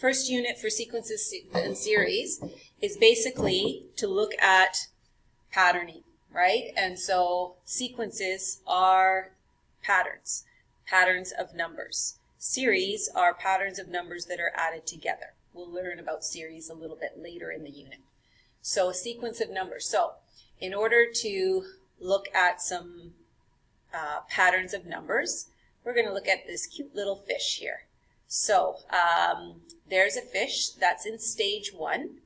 first unit for sequences and series is basically to look at patterning, right? And so sequences are patterns of numbers. Series are patterns of numbers that are added together. We'll learn about series a little bit later in the unit. So a sequence of numbers. So in order to look at some patterns of numbers, we're going to look at this cute little fish here. So there's a fish that's in stage 1,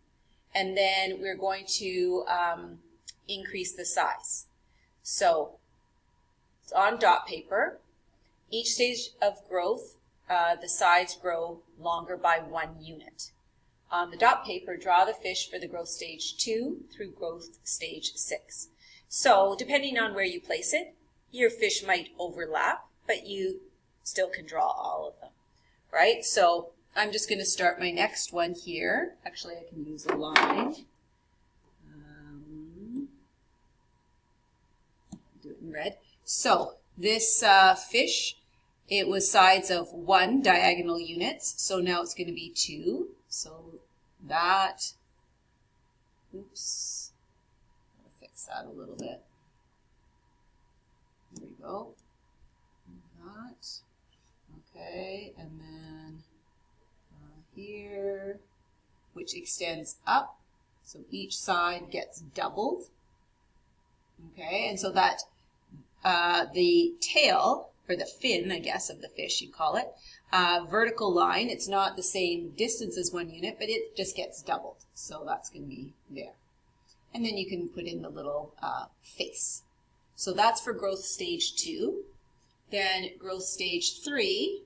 and then we're going to increase the size. So it's on dot paper. Each stage of growth, the sides grow longer by 1 unit. On the dot paper, draw the fish for the growth stage 2 through growth stage 6. So depending on where you place it, your fish might overlap, but you still can draw all of them, right? So I'm just going to start my next one here. Actually, I can use a line. Do it in red. So this fish, it was sides of 1 diagonal units, so now it's going to be 2. So that, oops, I'll fix that a little bit. There we go. That, okay, and then here, which extends up, so each side gets doubled. Okay, and so that the tail, or the fin, I guess, of the fish, you call it, vertical line, it's not the same distance as 1 unit, but it just gets doubled. So that's going to be there. And then you can put in the little face. So that's for growth stage 2. Then growth stage 3,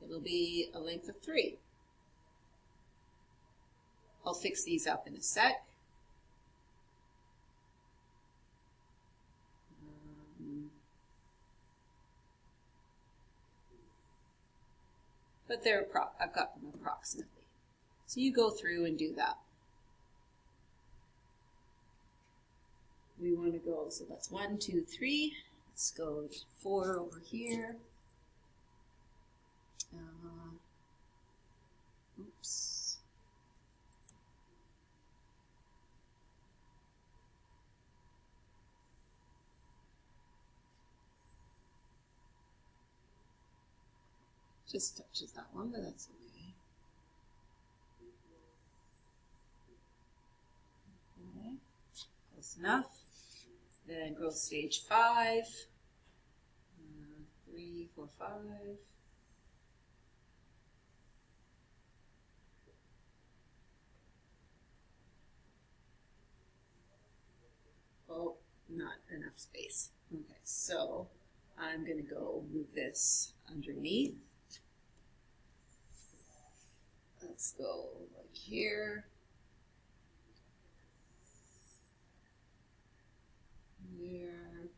it'll be a length of 3. I'll fix these up in a sec. But I've got them approximately. So you go through and do that. We want to go, so that's 1, 2, 3. Let's go 4 over here. Oops. Just touches that one, but that's okay. Okay, close enough. Then growth stage 5, 3, 4, 5. Oh, not enough space. Okay, so I'm going to go move this underneath. Let's go like here. There.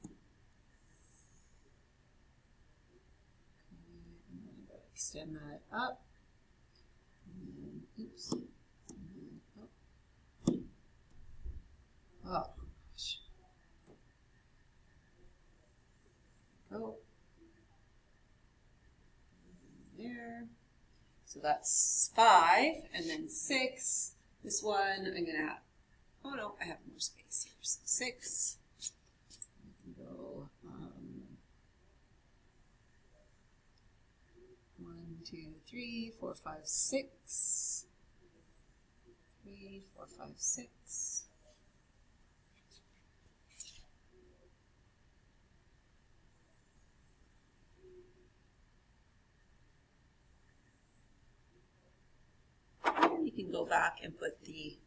Okay, and then I'm going to extend that up. And then, oops. And then up. Oh, gosh. Go. There. So that's 5, and then 6. This one I'm going to have, oh no, I have more space here. So 6. I can go 1, 2, 3, 4, 5, 6. 3, 4, 5, 6. You can go back and put the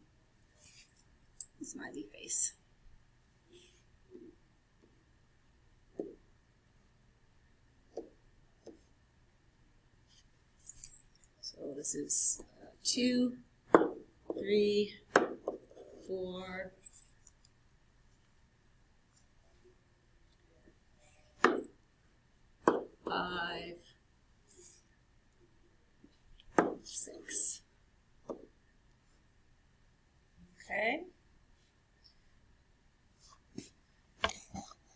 smiley face. So this is 2, 3, 4, 5, 6. Okay.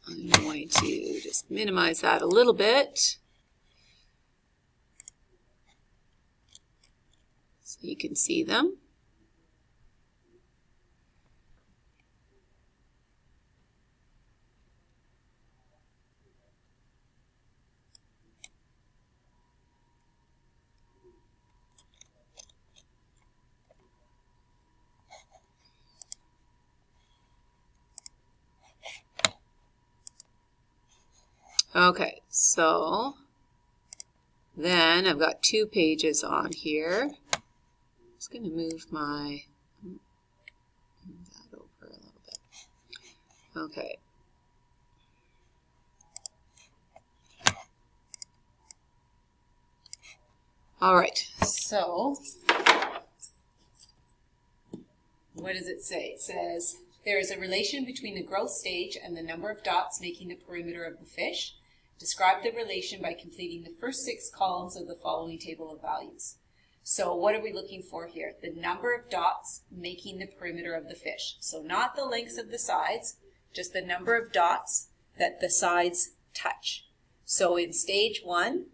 I'm going to just minimize that a little bit. so you can see them. Okay, so then I've got 2 pages on here. I'm just going to move that over a little bit. Okay. All right, so what does it say? It says, there is a relation between the growth stage and the number of dots making the perimeter of the fish. Describe the relation by completing the first 6 columns of the following table of values. So what are we looking for here? The number of dots making the perimeter of the fish. So not the lengths of the sides, just the number of dots that the sides touch. So in stage 1,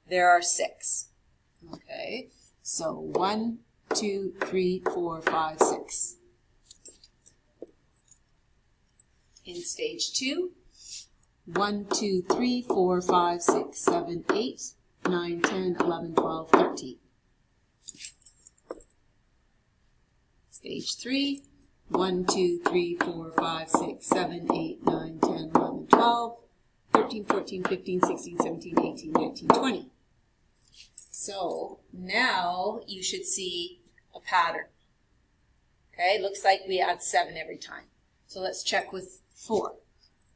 there are 6. Okay, so 1, 2, 3, 4, 5, 6. In stage 2, 1, 2, 3, 4, 5, 6, 7, 8, 9, 10, 11, 12, 13. Stage 3, 1, 2, 3, 4, 5, 6, 7, 8, 9, 10, 11, 12, 13, 14, 15, 16, 17, 18, 19, 20. So now you should see a pattern. Okay, looks like we add 7 every time. So let's check with 4.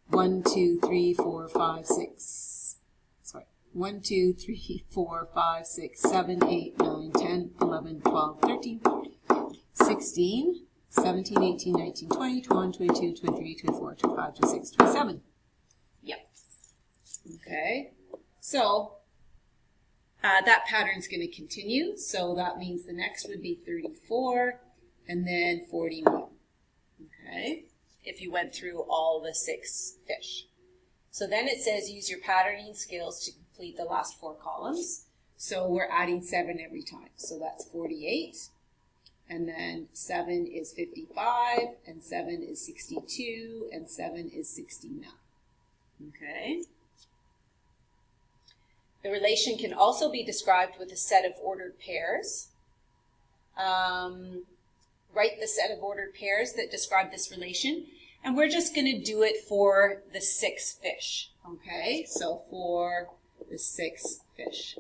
1, 2, 3, 4, 5, 6. Sorry. 1, 2, 3, 4, 5, 6, 7, 8, 9, 10, 11, 12, 13, 16, 17, 18, 19, 20, 21, 22, 23, 24, 25, 26, 27. Yep. Okay. So that pattern's going to continue. So that means the next would be 34 and then 41. Okay. If you went through all the 6 fish. So then it says use your patterning skills to complete the last 4 columns. So we're adding 7 every time. So that's 48. And then 7 is 55, and 7 is 62, and 7 is 69. Okay. The relation can also be described with a set of ordered pairs. Write the set of ordered pairs that describe this relation. And we're just going to do it for the 6 fish. Okay, so for the 6 fish.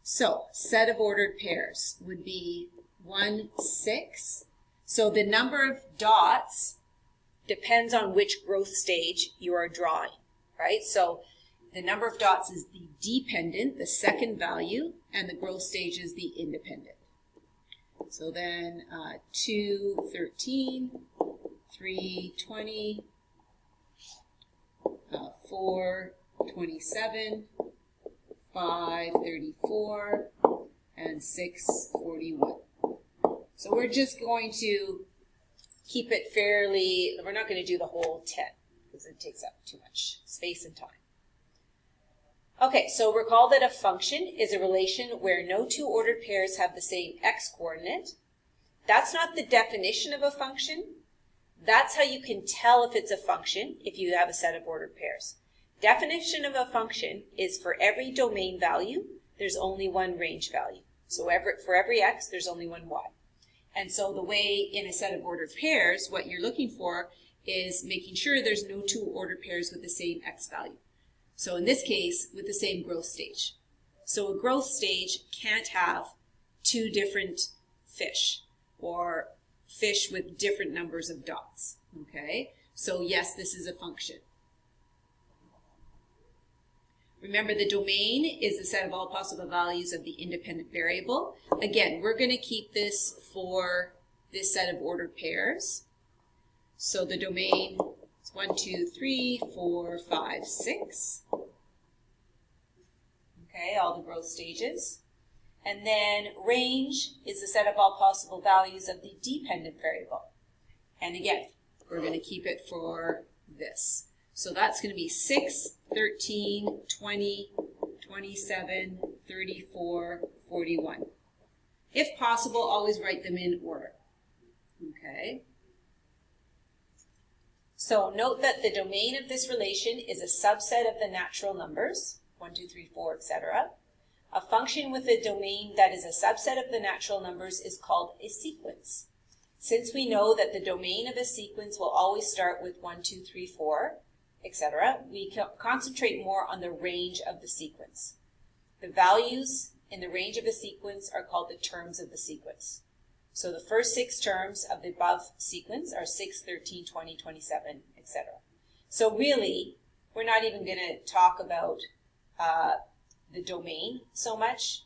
So, set of ordered pairs would be 1, 6. So the number of dots depends on which growth stage you are drawing, right? So the number of dots is the dependent, the second value, and the growth stage is the independent. So then 2, 13, 3, 20, 4, 27, 5, 34, and 6, 41. So we're just going to keep it fairly, we're not going to do the whole 10 because it takes up too much space and time. Okay, so recall that a function is a relation where no 2 ordered pairs have the same x-coordinate. That's not the definition of a function. That's how you can tell if it's a function if you have a set of ordered pairs. Definition of a function is for every domain value, there's only one range value. So for every x, there's only one y. And so the way in a set of ordered pairs, what you're looking for is making sure there's no 2 ordered pairs with the same x value. So in this case, with the same growth stage. So a growth stage can't have 2 different fish or fish with different numbers of dots. Okay, so yes, this is a function. Remember, the domain is the set of all possible values of the independent variable. Again, we're going to keep this for this set of ordered pairs. So the domain is 1, 2, 3, 4, 5, 6. Okay, all the growth stages. And then range is the set of all possible values of the dependent variable. And again, we're going to keep it for this. So that's going to be 6, 13, 20, 27, 34, 41. If possible, always write them in order. Okay. So note that the domain of this relation is a subset of the natural numbers, 1, 2, 3, 4, etc. A function with a domain that is a subset of the natural numbers is called a sequence. Since we know that the domain of a sequence will always start with 1, 2, 3, 4, etc., we concentrate more on the range of the sequence. The values in the range of a sequence are called the terms of the sequence. So the first 6 terms of the above sequence are 6, 13, 20, 27, etc. So really, we're not even going to talk about the domain so much.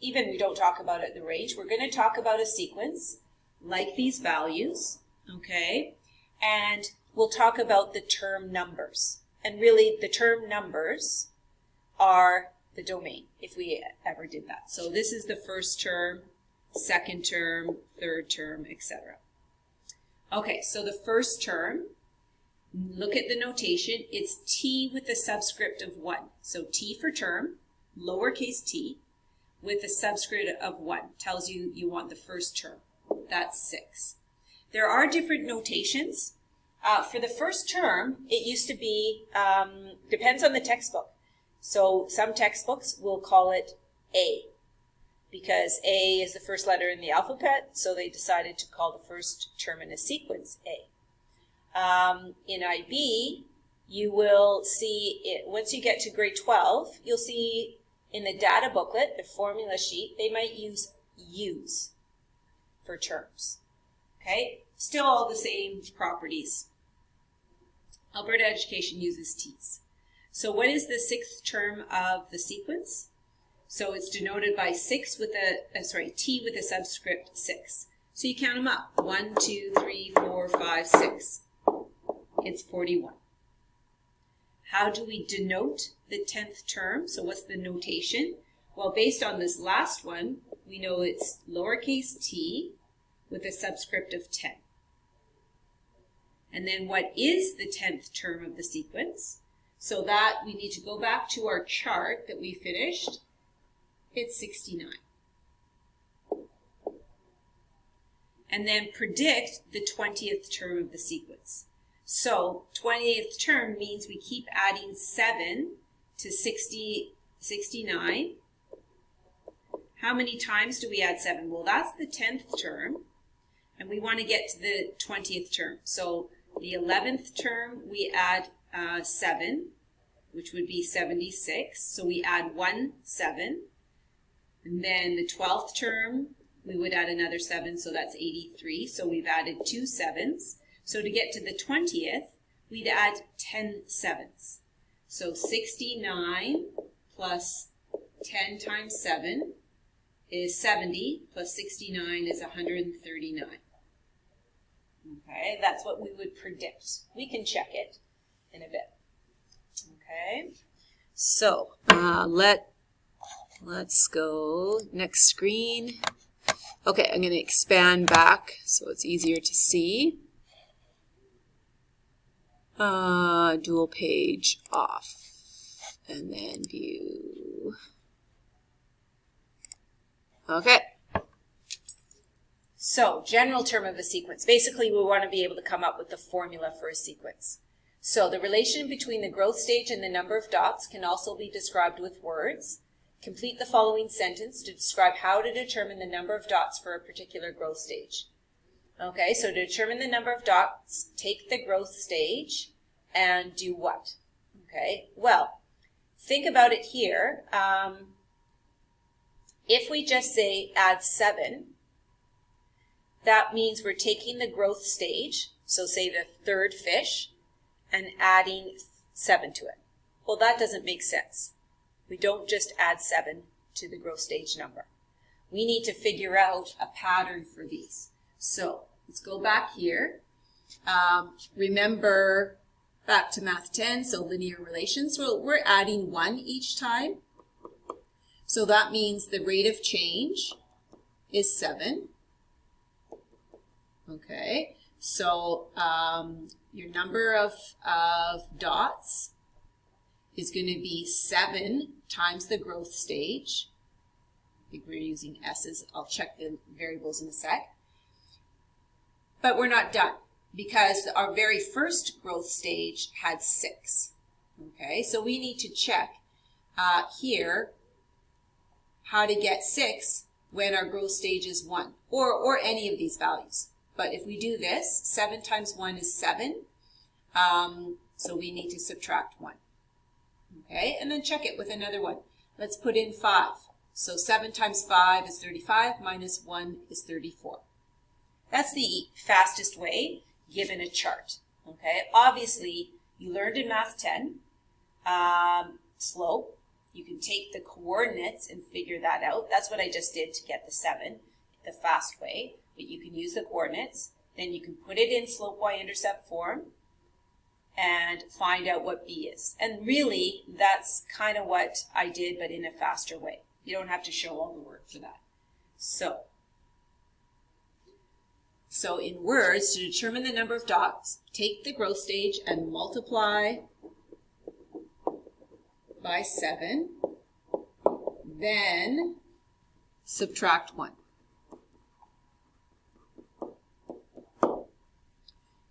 Even we don't talk about it the range. We're going to talk about a sequence like these values, okay? And we'll talk about the term numbers. And really, the term numbers are the domain, if we ever did that. So this is the first term, second term, third term, etc. Okay, so the first term, look at the notation. It's t with a subscript of 1. So t for term, lowercase t, with a subscript of 1. Tells you you want the first term. That's 6. There are different notations. For the first term, it used to be, depends on the textbook. So some textbooks will call it A, because A is the first letter in the alphabet, so they decided to call the first term in a sequence A. In IB, you will see, it once you get to grade 12, you'll see in the data booklet, the formula sheet, they might use U's for terms. Okay? Still all the same properties. Alberta Education uses T's. So what is the 6th term of the sequence? So it's denoted by 6 with a, T with a subscript 6. So you count them up. 1, 2, 3, 4, 5, 6. It's 41. How do we denote the 10th term? So what's the notation? Well, based on this last one, we know it's lowercase t with a subscript of 10. And then what is the 10th term of the sequence? So that we need to go back to our chart that we finished. It's 69. And then predict the 20th term of the sequence. So 20th term means we keep adding 7 to 69. How many times do we add 7? Well, that's the 10th term, and we want to get to the 20th term. So the 11th term, we add 7, which would be 76. So we add 1 7. And then the 12th term, we would add another 7, so that's 83. So we've added 2 7s. So to get to the 20th, we'd add 10 7s. So 69 plus 10 times 7 is 70, plus 69 is 139. Okay, that's what we would predict. We can check it in a bit. Okay, so let's go next screen. Okay, I'm going to expand back so it's easier to see. Dual page off, and then view. Okay. So, general term of a sequence. Basically, we want to be able to come up with the formula for a sequence. So, the relation between the growth stage and the number of dots can also be described with words. Complete the following sentence to describe how to determine the number of dots for a particular growth stage. Okay, so to determine the number of dots, take the growth stage and do what? Okay, well, think about it here. If we just say add 7, that means we're taking the growth stage, so say the third fish, and adding 7 to it. Well, that doesn't make sense. We don't just add 7 to the growth stage number. We need to figure out a pattern for these. So let's go back here. Remember, back to Math 10, so linear relations. So we're adding 1 each time. So that means the rate of change is 7. Okay, so your number of dots is going to be 7 times the growth stage. I think we're using S's. I'll check the variables in a sec. But we're not done because our very first growth stage had 6. Okay, so we need to check here how to get 6 when our growth stage is 1, or any of these values. But if we do this, 7 times 1 is 7, so we need to subtract 1. Okay, and then check it with another one. Let's put in 5. So 7 times 5 is 35, minus 1 is 34. That's the fastest way given a chart. Okay, obviously you learned in Math 10, slope. You can take the coordinates and figure that out. That's what I just did to get the 7, the fast way. But you can use the coordinates. Then you can put it in slope y-intercept form and find out what b is. And really, that's kind of what I did, but in a faster way. You don't have to show all the work for that. So in words, to determine the number of dots, take the growth stage and multiply by 7, then subtract 1.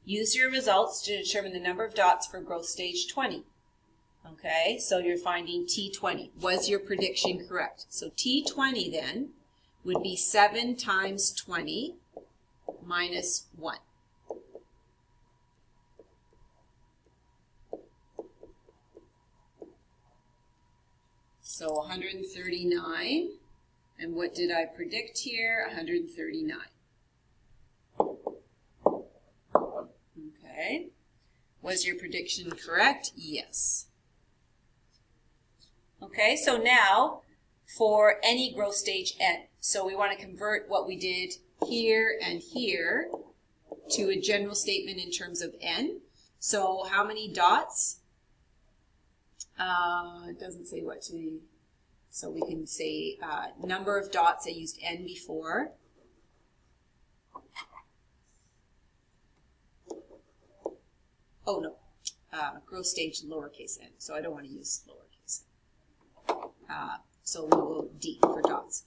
Use your results to determine the number of dots for growth stage 20. Okay, so you're finding T20. Was your prediction correct? So T20 then would be 7 times 20 minus 1. So 139. And what did I predict here? 139. Okay. Was your prediction correct? Yes. Okay, so now for any growth stage n. So we want to convert what we did here and here to a general statement in terms of n. So how many dots? It doesn't say what to, so we can say number of dots. I used n before. Oh no, growth stage lowercase n, so I don't want to use lowercase n. So we'll go d for dots.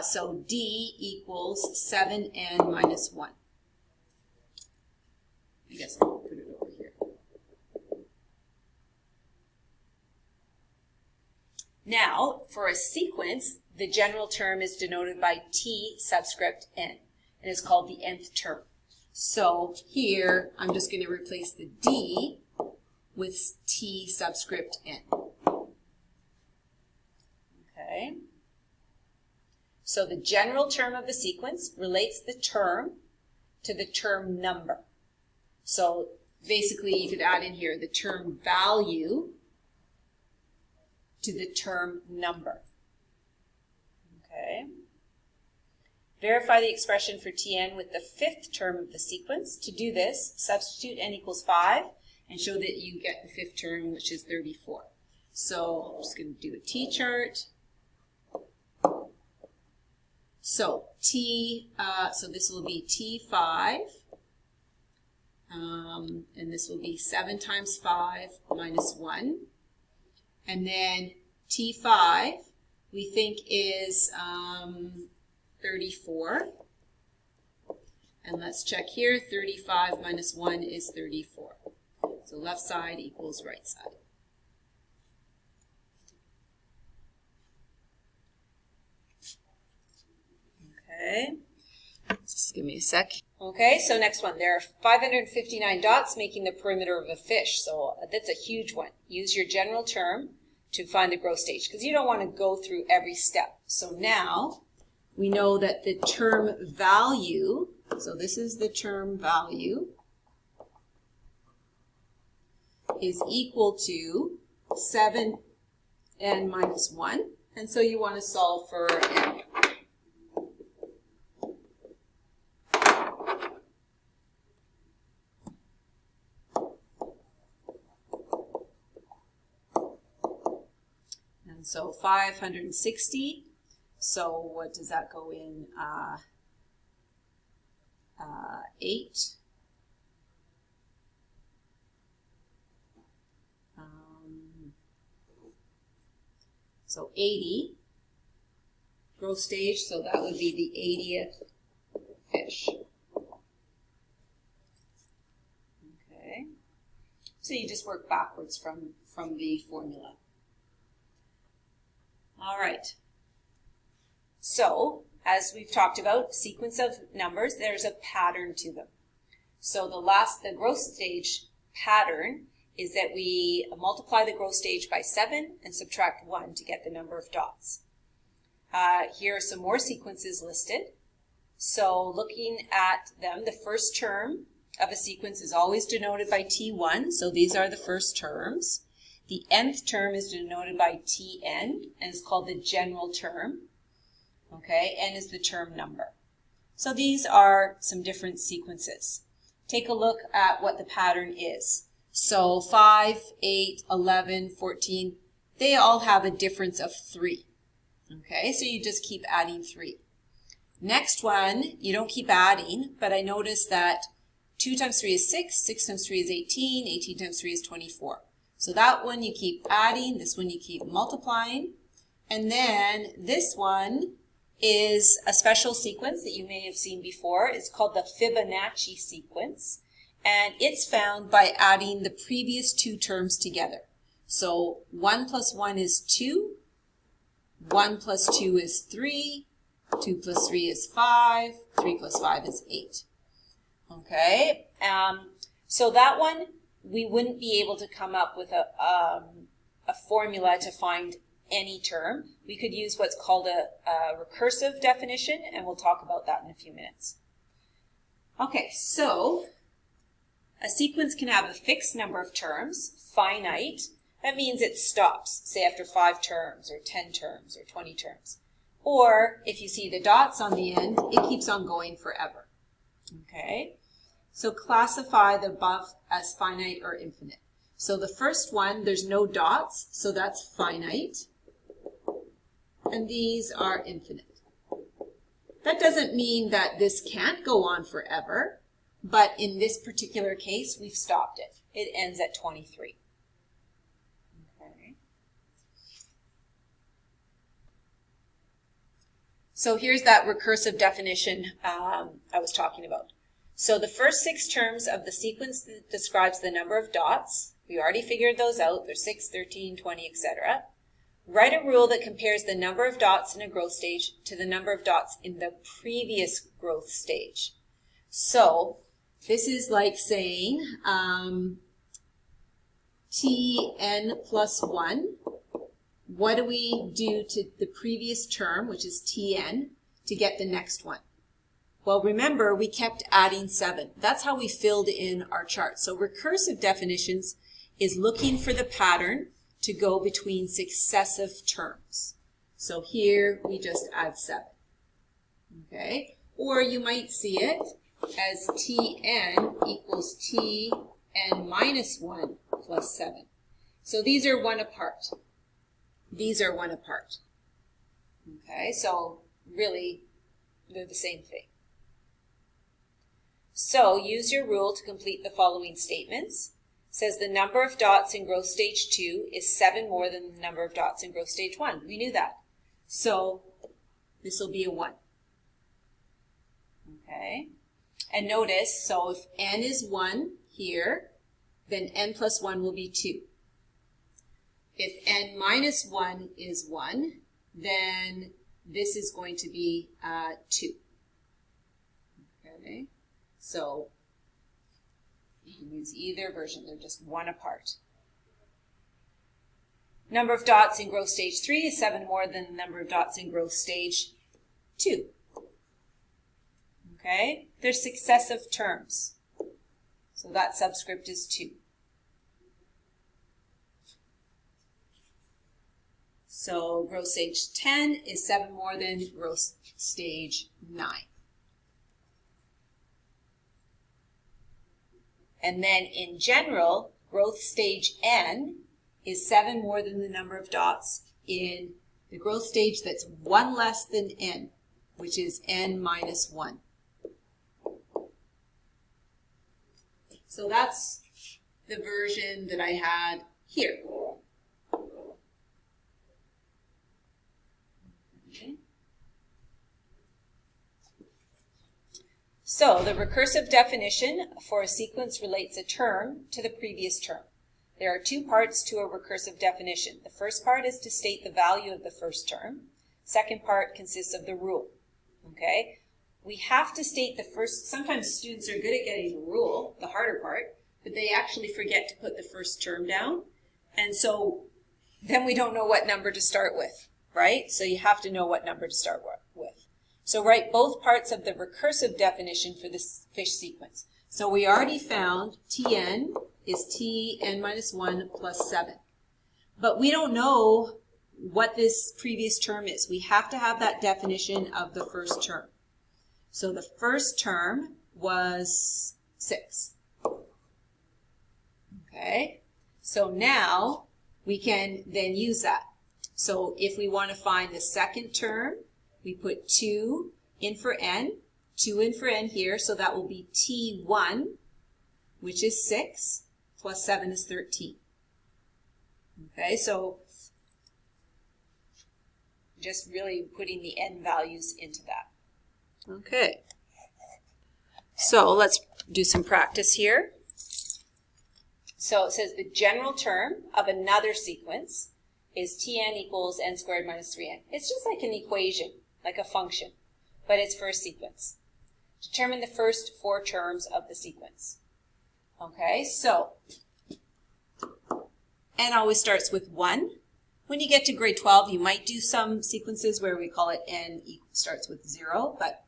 So d equals 7n minus 1. I guess I'll put it over here. Now, for a sequence, the general term is denoted by t subscript n, and it's called the nth term. So here, I'm just going to replace the d with t subscript n. Okay. So the general term of the sequence relates the term to the term number. So basically, you could add in here the term value to the term number. Okay. Verify the expression for Tn with the 5th term of the sequence. To do this, substitute n equals 5 and show that you get the 5th term, which is 34. So I'm just going to do a t-chart. So so this will be T5, and this will be 7 times 5 minus 1. And then T5, we think is 34. And let's check here, 35 minus 1 is 34. So left side equals right side. Okay, just give me a sec. Okay, so next one. There are 559 dots making the perimeter of a fish. So that's a huge one. Use your general term to find the growth stage because you don't want to go through every step. So now we know that the term value, so this is the term value, is equal to 7n minus 1. And so you want to solve for n. So 560, so what does that go in? 8. So 80 growth stage, so that would be the 80th fish. Okay, so you just work backwards from the formula. All right, so as we've talked about, sequence of numbers, there's a pattern to them. So the growth stage pattern is that we multiply the growth stage by 7 and subtract 1 to get the number of dots. Here are some more sequences listed. So looking at them, the first term of a sequence is always denoted by T1, so these are the first terms. The nth term is denoted by Tn, and it's called the general term. Okay, n is the term number. So these are some different sequences. Take a look at what the pattern is. So 5, 8, 11, 14, they all have a difference of 3. Okay, so you just keep adding 3. Next one, you don't keep adding, but I noticed that 2 times 3 is 6, 6 times 3 is 18, 18 times 3 is 24. So that one you keep adding, this one you keep multiplying, and then this one is a special sequence that you may have seen before. It's called the Fibonacci sequence, and it's found by adding the previous 2 terms together. So 1 plus 1 is 2, 1 plus 2 is 3, 2 plus 3 is 5, 3 plus 5 is 8. Okay, so that one, we wouldn't be able to come up with a formula to find any term. We could use what's called a recursive definition, and we'll talk about that in a few minutes. Okay, so a sequence can have a fixed number of terms, finite. That means it stops, say after 5 terms, or 10 terms, or 20 terms. Or if you see the dots on the end, it keeps on going forever. Okay, so classify the above as finite or infinite. So the first one, there's no dots, so that's finite. And these are infinite. That doesn't mean that this can't go on forever, but in this particular case, we've stopped it. It ends at 23. Okay. So here's that recursive definition I was talking about. So the first 6 terms of the sequence that describes the number of dots, we already figured those out. They're 6, 13, 20, etc. Write a rule that compares the number of dots in a growth stage to the number of dots in the previous growth stage. So this is like saying Tn plus 1. What do we do to the previous term, which is Tn, to get the next one? Well, remember, we kept adding 7. That's how we filled in our chart. So recursive definitions is looking for the pattern to go between successive terms. So here we just add 7. Okay? Or you might see it as Tn equals Tn minus 1 plus 7. So these are 1 apart. These are 1 apart. Okay? So really, they're the same thing. So use your rule to complete the following statements. It says the number of dots in growth stage 2 is 7 more than the number of dots in growth stage 1. We knew that. So this will be a 1. Okay. And notice, so if n is 1 here, then n plus 1 will be 2. If n minus 1 is 1, then this is going to be 2. Okay. So you can use either version. They're just 1 apart. Number of dots in growth stage 3 is 7 more than the number of dots in growth stage 2. Okay? They're successive terms. So that subscript is 2. So growth stage 10 is 7 more than growth stage 9. And then in general, growth stage n is 7 more than the number of dots in the growth stage that's 1 less than n, which is n minus 1. So that's the version that I had here. Okay. So the recursive definition for a sequence relates a term to the previous term. There are two parts to a recursive definition. The first part is to state the value of the first term. Second part consists of the rule. Okay? We have to state the first. Sometimes students are good at getting the rule, the harder part, but they actually forget to put the first term down. And so then we don't know what number to start with, right? So you have to know what number to start with. So write both parts of the recursive definition for this fish sequence. So we already found Tn is Tn minus 1 plus 7. But we don't know what this previous term is. We have to have that definition of the first term. So the first term was 6. Okay, so now we can then use that. So if we want to find the second term, we put 2 in for n, 2 in for n here, so that will be T1, which is 6, plus 7 is 13. Okay, so just really putting the n values into that. Okay, so let's do some practice here. So it says the general term of another sequence is Tn equals n squared minus 3n. It's just like an equation, like a function, but it's for a sequence. Determine the first 4 terms of the sequence. Okay, so n always starts with 1. When you get to grade 12, you might do some sequences where we call it n starts with 0, but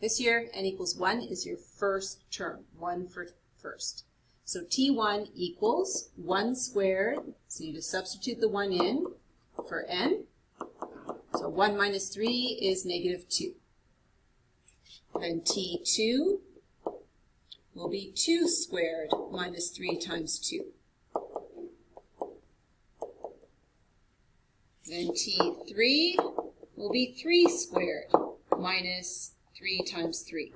this year n equals 1 is your first term, 1 for first. So T1 equals 1 squared, so you just substitute the 1 in for n. So 1 minus 3 is negative 2. And T2 will be 2 squared minus 3 times 2. Then T3 will be 3 squared minus 3 times 3.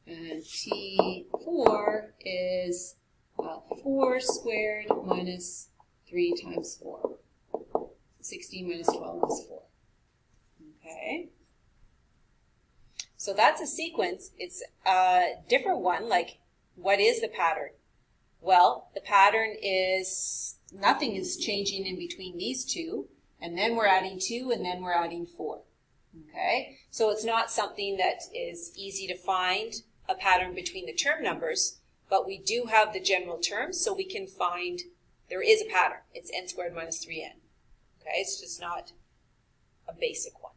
And T4 is 4 squared minus 3 times 4. 16 minus 12 is 4. Okay. So that's a sequence. It's a different one, like what is the pattern? Well, the pattern is nothing is changing in between these two, and then we're adding 2, and then we're adding 4. Okay, so it's not something that is easy to find a pattern between the term numbers, but we do have the general term, so we can find there is a pattern. It's n squared minus 3n. Okay, it's just not a basic one.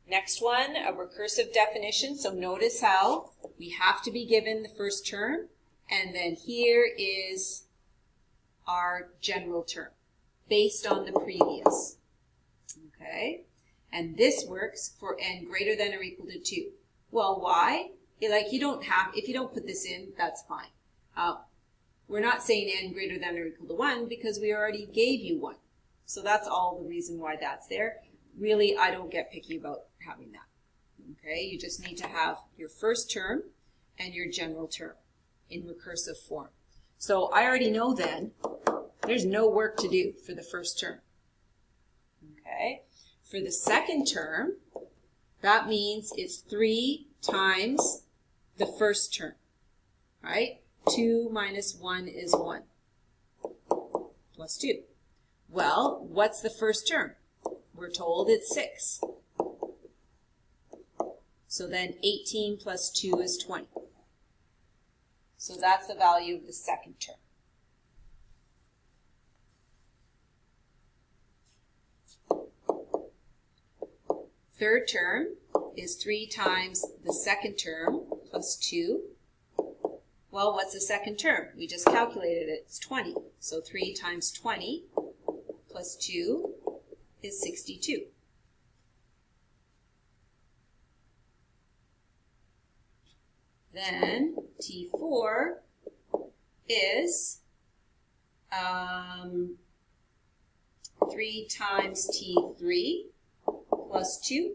Next one, a recursive definition. So notice how we have to be given the first term, and then here is our general term based on the previous. Okay, and this works for n greater than or equal to 2. Well, why? If you don't put this in, that's fine. We're not saying n greater than or equal to 1 because we already gave you 1. So that's all the reason why that's there. Really, I don't get picky about having that. Okay, you just need to have your first term and your general term in recursive form. So I already know then there's no work to do for the first term. Okay, for the second term, that means it's 3 times the first term, right? 2 minus 1 is 1, plus 2. Well, what's the first term? We're told it's 6. So then 18 plus 2 is 20. So that's the value of the second term. Third term is 3 times the second term plus 2. Well, what's the second term? We just calculated it. It's 20. So 3 times 20 plus 2 is 62. Then T4 is 3 times T3 plus 2.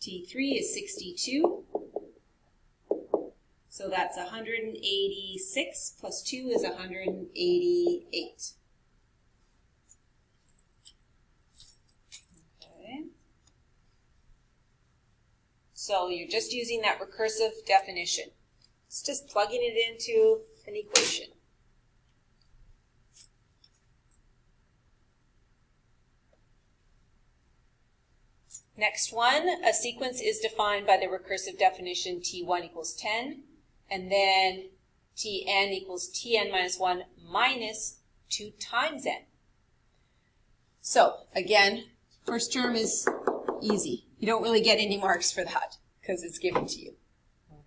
T3 is 62. So that's 186 plus 2 is 188. Okay. So you're just using that recursive definition. It's just plugging it into an equation. Next one, a sequence is defined by the recursive definition T1 equals 10, and then Tn equals Tn minus 1 minus 2 times n. So, again, first term is easy. You don't really get any marks for that because it's given to you.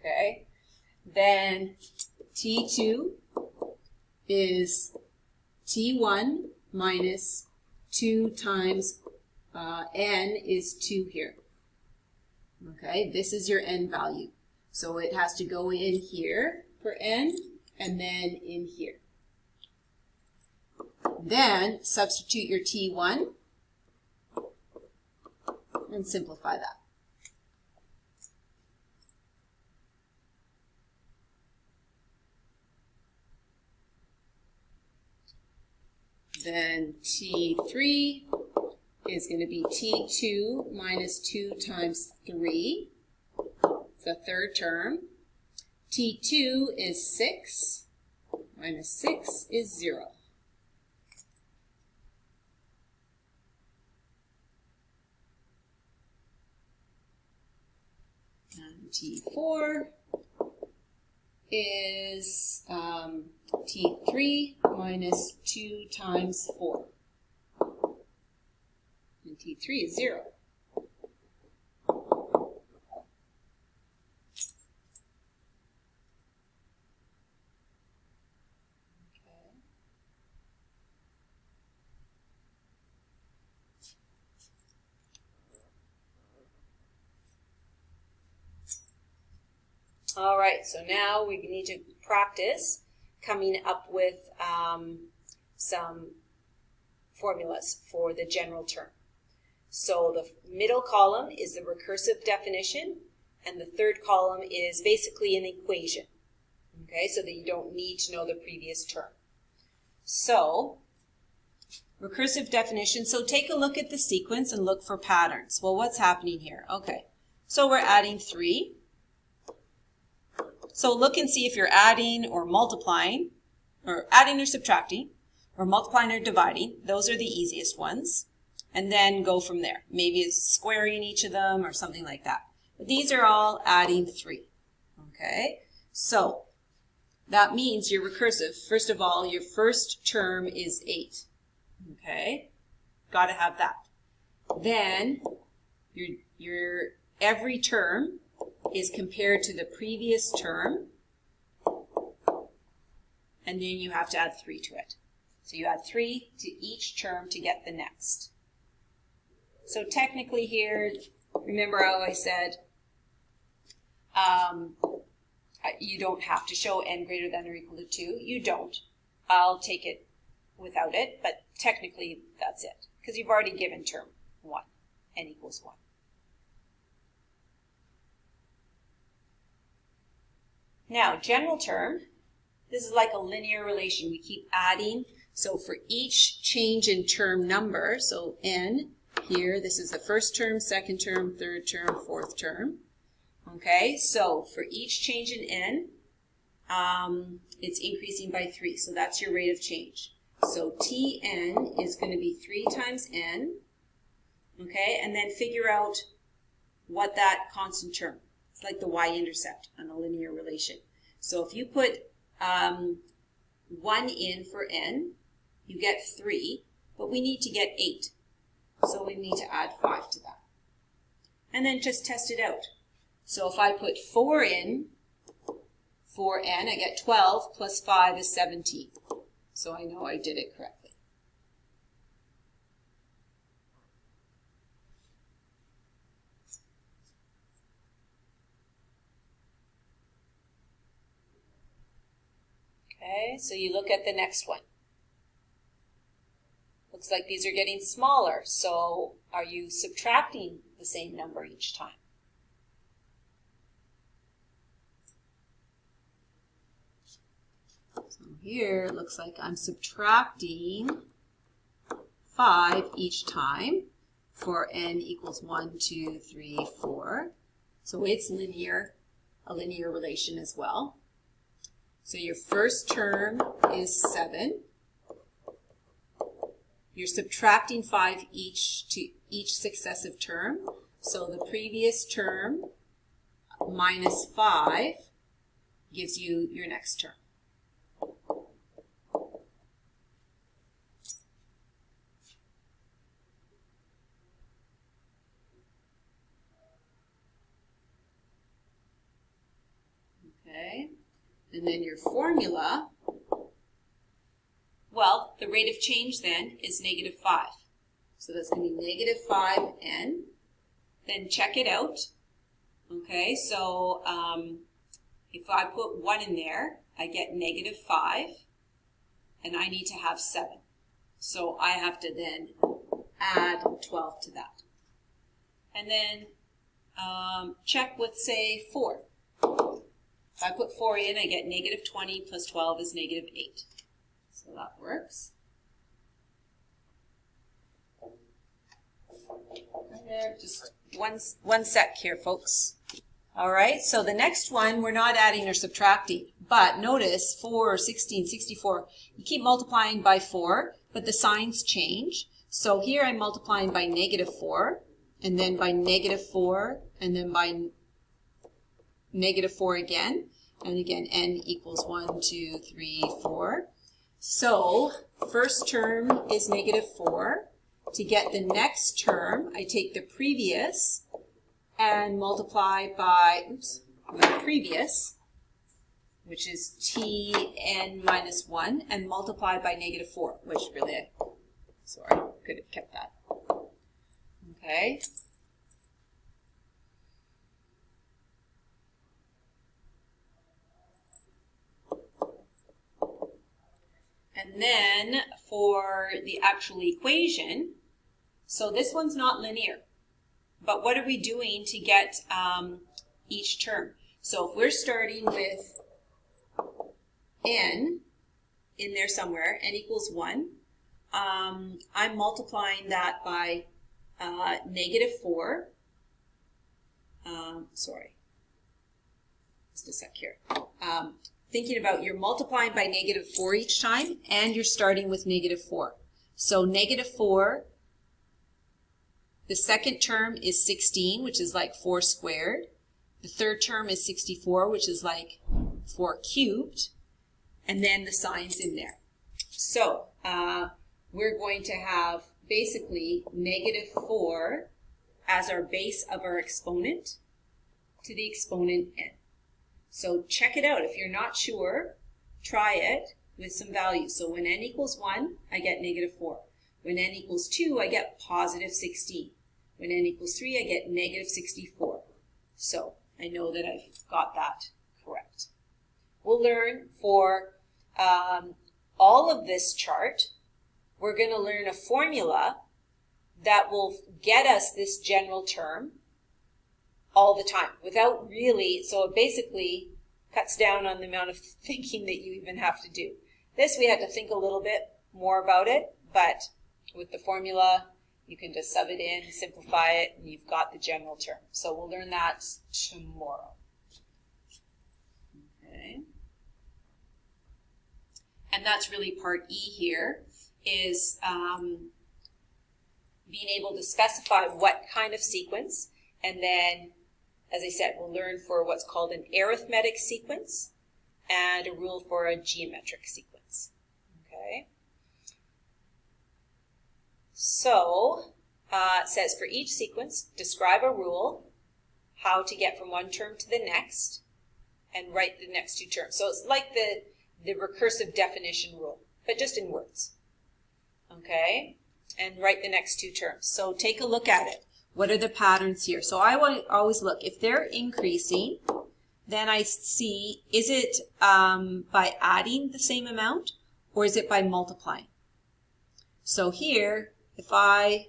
Okay? Then T2 is T1 minus 2 times n is 2 here. Okay, this is your n value. So it has to go in here for n and then in here. Then substitute your T1 and simplify that. Then T3 is going to be T2 minus 2 times 3. It's the third term. T2 is 6 minus 6 is 0. And T4 is T3 minus 2 times 4. And T3 is 0. All right, so now we need to practice coming up with some formulas for the general term. So the middle column is the recursive definition, and the third column is basically an equation, okay, so that you don't need to know the previous term. So, recursive definition, so take a look at the sequence and look for patterns. Well, what's happening here? Okay, so we're adding 3. So look and see if you're adding or multiplying, or adding or subtracting, or multiplying or dividing. Those are the easiest ones. And then go from there. Maybe it's squaring each of them or something like that. But these are all adding 3. Okay? So that means your recursive, first of all, your first term is 8. Okay? Got to have that. Then your every term is compared to the previous term, and then you have to add 3 to it. So you add 3 to each term to get the next. So technically here, remember how I said you don't have to show n greater than or equal to 2. You don't. I'll take it without it, but technically that's it, because you've already given term 1, n equals 1. Now, general term, this is like a linear relation. We keep adding. So for each change in term number, so n here, this is the first term, second term, third term, fourth term. Okay, so for each change in n, it's increasing by 3. So that's your rate of change. So Tn is going to be 3 times n. Okay, and then figure out what that constant term. It's like the y-intercept on a linear relation. So if you put 1 in for n, you get 3, but we need to get 8. So we need to add 5 to that. And then just test it out. So if I put 4 in for n, I get 12 plus 5 is 17. So I know I did it correctly. Okay, so you look at the next one. Looks like these are getting smaller, so are you subtracting the same number each time? here it looks like I'm subtracting 5 each time for n equals 1, 2, 3, 4. So it's linear, a linear relation as well. So your first term is 7. You're subtracting 5 to each successive term. So the previous term minus 5 gives you your next term. Okay, and then your formula, well, the rate of change then is negative 5. So that's going to be negative 5n. Then check it out. Okay, so if I put 1 in there, I get negative 5, and I need to have 7. So I have to then add 12 to that. And then check with, say, 4. If I put 4 in, I get negative 20 plus 12 is negative 8. So that works. Just one sec here, folks. All right, so the next one, we're not adding or subtracting. But notice 4, 16, 64, you keep multiplying by 4, but the signs change. So here I'm multiplying by negative 4, and then by negative 4, and then by negative 4 again, and again n equals 1, 2, 3, 4. So first term is negative 4. To get the next term, I take the previous and multiply by the previous, which is tn minus 1, and multiply by negative 4, which really, sorry, could have kept that. Okay. And then for the actual equation, so this one's not linear, but what are we doing to get each term? So if we're starting with n in there somewhere, n equals 1, I'm multiplying that by negative 4. Sorry, just a sec here. Thinking about you're multiplying by negative 4 each time, and you're starting with negative 4. So negative 4, the second term is 16, which is like 4 squared. The third term is 64, which is like 4 cubed. And then the signs in there. So we're going to have basically negative 4 as our base of our exponent to the exponent n. So check it out. If you're not sure, try it with some values. So when n equals 1, I get negative 4. When n equals 2, I get positive 16. When n equals 3, I get negative 64. So I know that I've got that correct. We'll learn for all of this chart, we're going to learn a formula that will get us this general term all the time without really, so it basically cuts down on the amount of thinking that you even have to do. This we had to think a little bit more about it, but with the formula, you can just sub it in, simplify it, and you've got the general term. So we'll learn that tomorrow. Okay. And that's really part E here, is being able to specify what kind of sequence, and then, as I said, we'll learn for what's called an arithmetic sequence and a rule for a geometric sequence. Okay. So it says for each sequence, describe a rule, how to get from one term to the next, and write the next two terms. So it's like the recursive definition rule, but just in words. Okay, and write the next two terms. So take a look at it. What are the patterns here? So I want to always look. If they're increasing, then I see, is it by adding the same amount, or is it by multiplying? So here, if I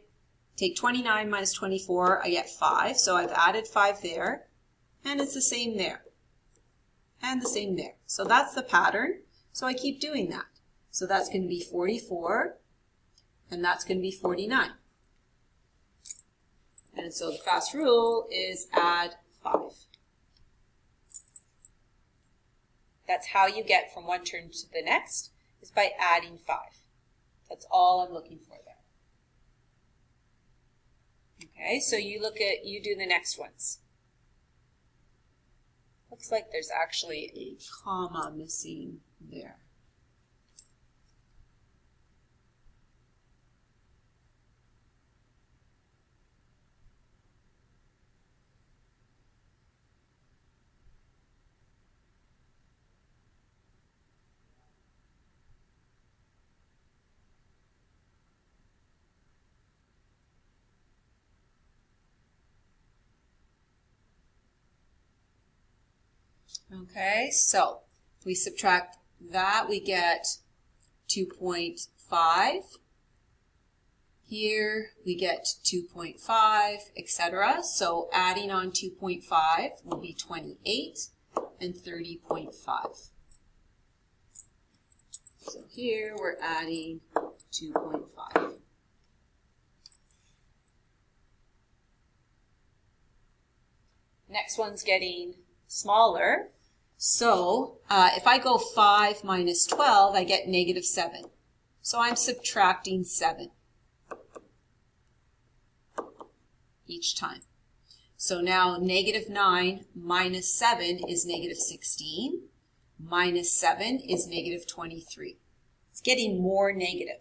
take 29 minus 24, I get 5. So I've added 5 there, and it's the same there, and the same there. So that's the pattern. So I keep doing that. So that's going to be 44, and that's going to be 49. And so the fast rule is add 5. That's how you get from one term to the next, is by adding 5. That's all I'm looking for there. Okay, so you do the next ones. Looks like there's actually a comma missing there. Okay, so if we subtract that, we get 2.5. Here we get 2.5, etc. So adding on 2.5 will be 28 and 30.5. So here we're adding 2.5. Next one's getting smaller. So if I go 5 minus 12, I get negative 7. So I'm subtracting 7 each time. So now negative 9 minus 7 is negative 16. Minus 7 is negative 23. It's getting more negative.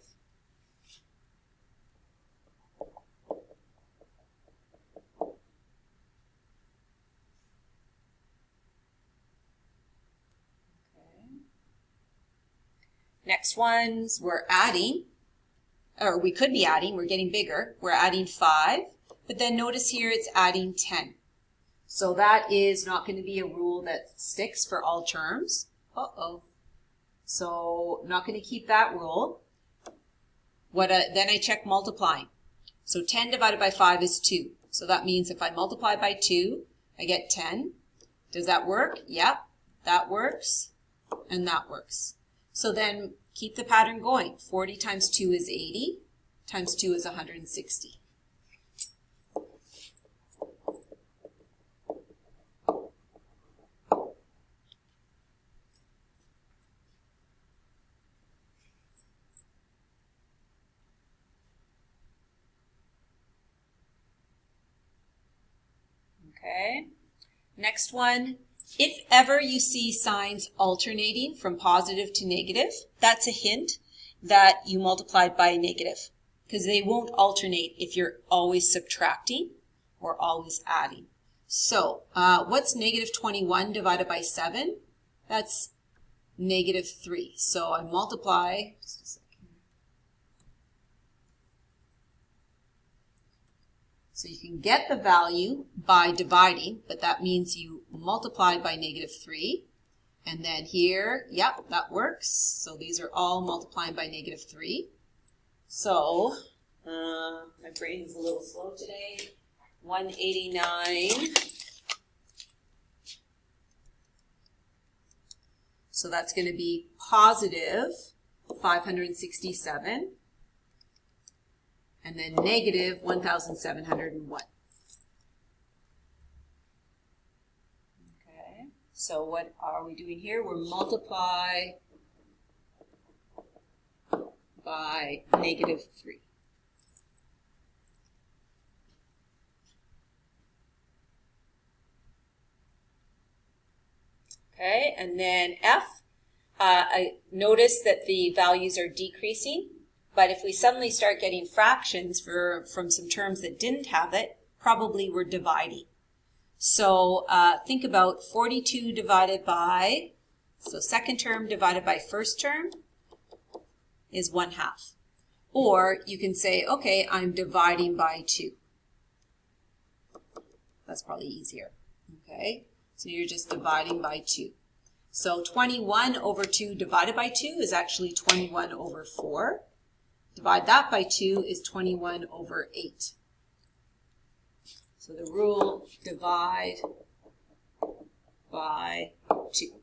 Next ones, we're adding, or we could be adding, we're getting bigger. We're adding 5, but then notice here it's adding 10. So that is not going to be a rule that sticks for all terms. So not going to keep that rule. Then I check multiplying. So 10 divided by 5 is 2. So that means if I multiply by 2, I get 10. Does that work? Yep, that works, and that works. So then keep the pattern going. 40 times 2 is 80, times 2 is 160. Okay, next one. If ever you see signs alternating from positive to negative, that's a hint that you multiplied by a negative, because they won't alternate if you're always subtracting or always adding. So what's negative 21 divided by 7? That's negative 3. So I multiply. So you can get the value by dividing, but that means you multiply by negative 3. And then here, yep, that works. So these are all multiplying by negative 3. So my brain is a little slow today. 189. So that's going to be positive 567. And then negative 1,701. Okay, so what are we doing here? We're multiply by negative 3. Okay, and then F, I notice that the values are decreasing. But if we suddenly start getting fractions from some terms that didn't have it, probably we're dividing. So think about 42 divided by, so second term divided by first term is 1/2. Or you can say, okay, I'm dividing by 2. That's probably easier. Okay, so you're just dividing by 2. So 21 over 2 divided by 2 is actually 21 over 4. Divide that by 2 is 21 over 8. So the rule, divide by 2.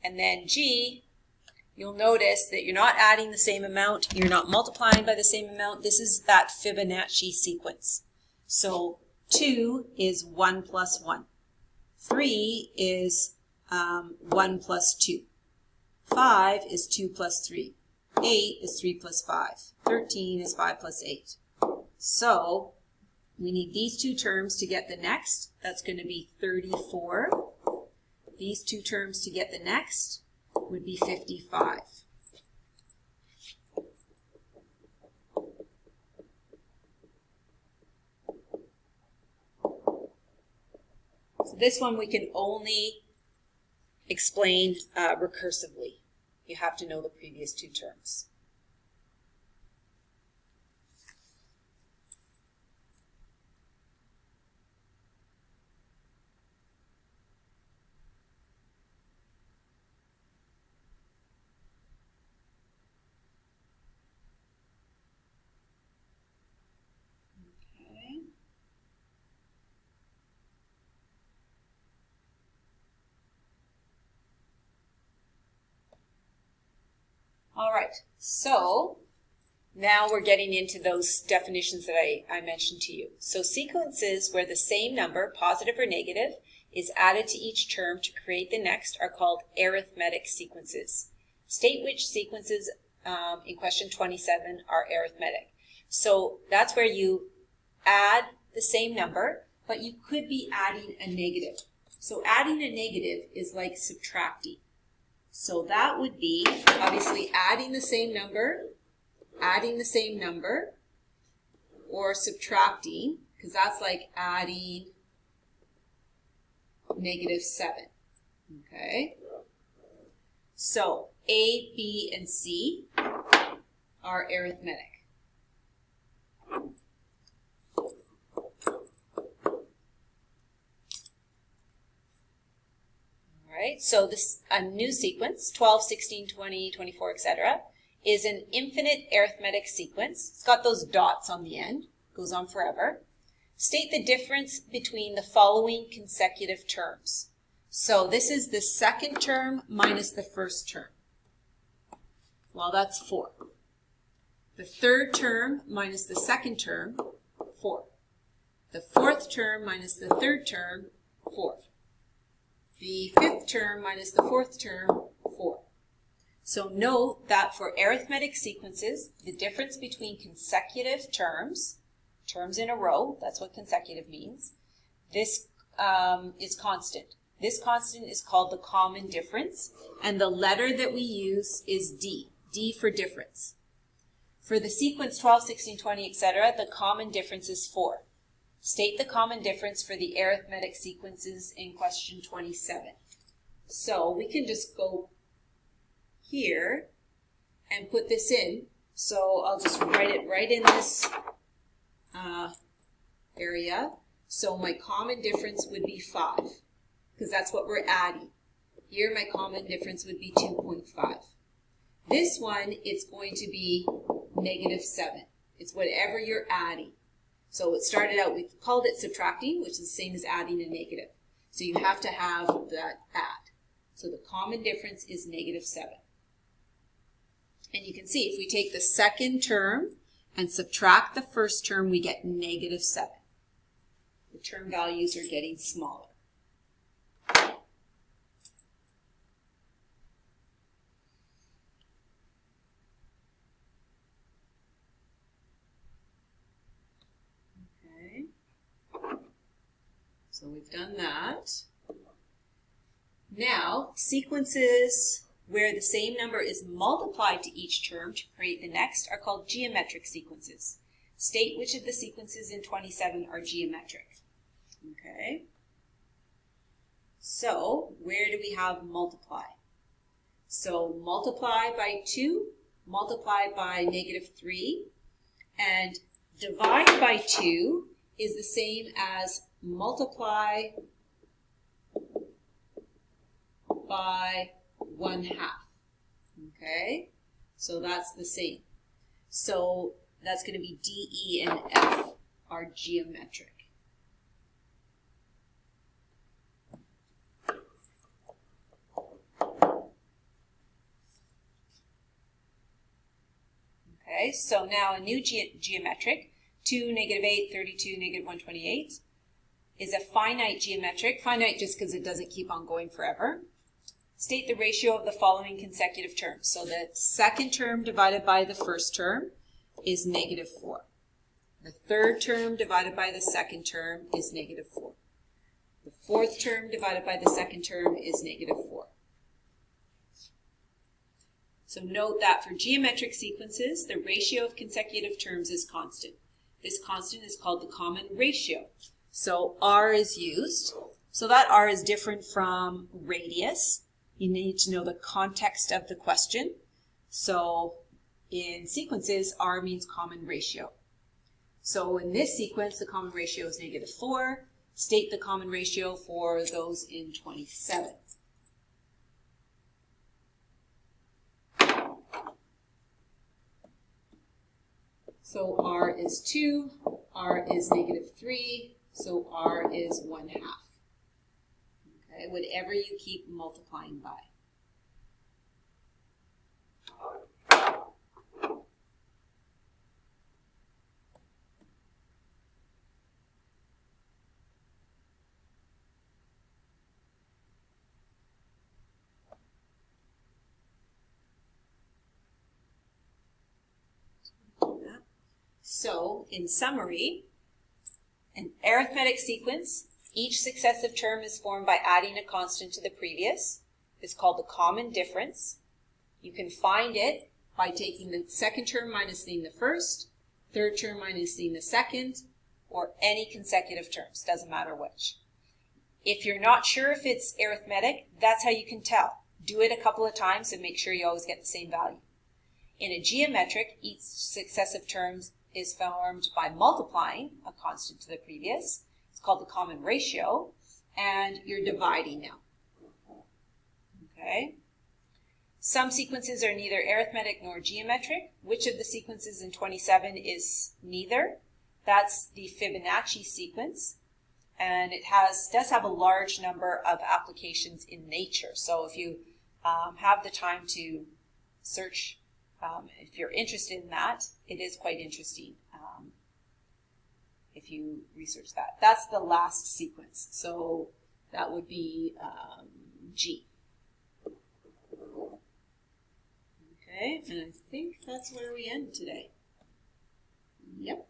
And then G, you'll notice that you're not adding the same amount, you're not multiplying by the same amount. This is that Fibonacci sequence. So 2 is 1 plus 1. 3 is 1 plus 2. 5 is 2 plus 3. 8 is 3 plus 5. 13 is 5 plus 8. So we need these two terms to get the next. That's going to be 34. These two terms to get the next would be 55. So this one we can only explain recursively. You have to know the previous two terms. Okay. All right, so now we're getting into those definitions that I mentioned to you. So sequences where the same number, positive or negative, is added to each term to create the next are called arithmetic sequences. State which sequences in question 27 are arithmetic. So that's where you add the same number, but you could be adding a negative. So adding a negative is like subtracting. So that would be obviously adding the same number, or subtracting, because that's like adding -7. Okay? So A, B, and C are arithmetic. Right, so this a new sequence, 12, 16, 20, 24, etc., is an infinite arithmetic sequence. It's got those dots on the end, goes on forever. State the difference between the following consecutive terms. So this is the second term minus the first term. Well, that's 4. The third term minus the second term, 4. The fourth term minus the third term, 4. The fifth term minus the fourth term, 4. So note that for arithmetic sequences, the difference between consecutive terms in a row, that's what consecutive means, this is constant. This constant is called the common difference, and the letter that we use is D, D for difference. For the sequence 12, 16, 20, etc., the common difference is 4. State the common difference for the arithmetic sequences in question 27. So we can just go here and put this in. So I'll just write it right in this area. So my common difference would be 5, because that's what we're adding. Here my common difference would be 2.5. This one, it's going to be -7. It's whatever you're adding. So it started out, we called it subtracting, which is the same as adding a negative. So you have to have that add. So the common difference is -7. And you can see if we take the second term and subtract the first term, we get -7. The term values are getting smaller. So we've done that. Now, sequences where the same number is multiplied to each term to create the next are called geometric sequences. State which of the sequences in 27 are geometric. Okay. So, where do we have multiply? So, multiply by 2, multiply by -3, and divide by 2 is the same as multiply by 1/2. Okay, so that's the same. So that's going to be D, E, and F are geometric. Okay, so now a new geometric, 2, -8, 32, -128, is a finite geometric, finite just because it doesn't keep on going forever. State the ratio of the following consecutive terms. So the second term divided by the first term is -4. The third term divided by the second term is -4. The fourth term divided by the second term is -4. So note that for geometric sequences, the ratio of consecutive terms is constant. This constant is called the common ratio. So R is used. So that R is different from radius. You need to know the context of the question. So in sequences, R means common ratio. So in this sequence, the common ratio is -4. State the common ratio for those in 27. So R is 2, R is -3, so R is 1/2. Okay, whatever you keep multiplying by. So, in summary, an arithmetic sequence, each successive term is formed by adding a constant to the previous. It's called the common difference. You can find it by taking the second term minusing the first, third term minusing the second, or any consecutive terms, doesn't matter which. If you're not sure if it's arithmetic, that's how you can tell. Do it a couple of times and make sure you always get the same value. In a geometric, each successive term is formed by multiplying a constant to the previous. It's called the common ratio, and you're dividing now. Okay? Some sequences are neither arithmetic nor geometric. Which of the sequences in 27 is neither? That's the Fibonacci sequence, and it does have a large number of applications in nature. So if you have the time to search, if you're interested in that, it is quite interesting if you research that. That's the last sequence. So that would be G. Okay, and I think that's where we end today. Yep.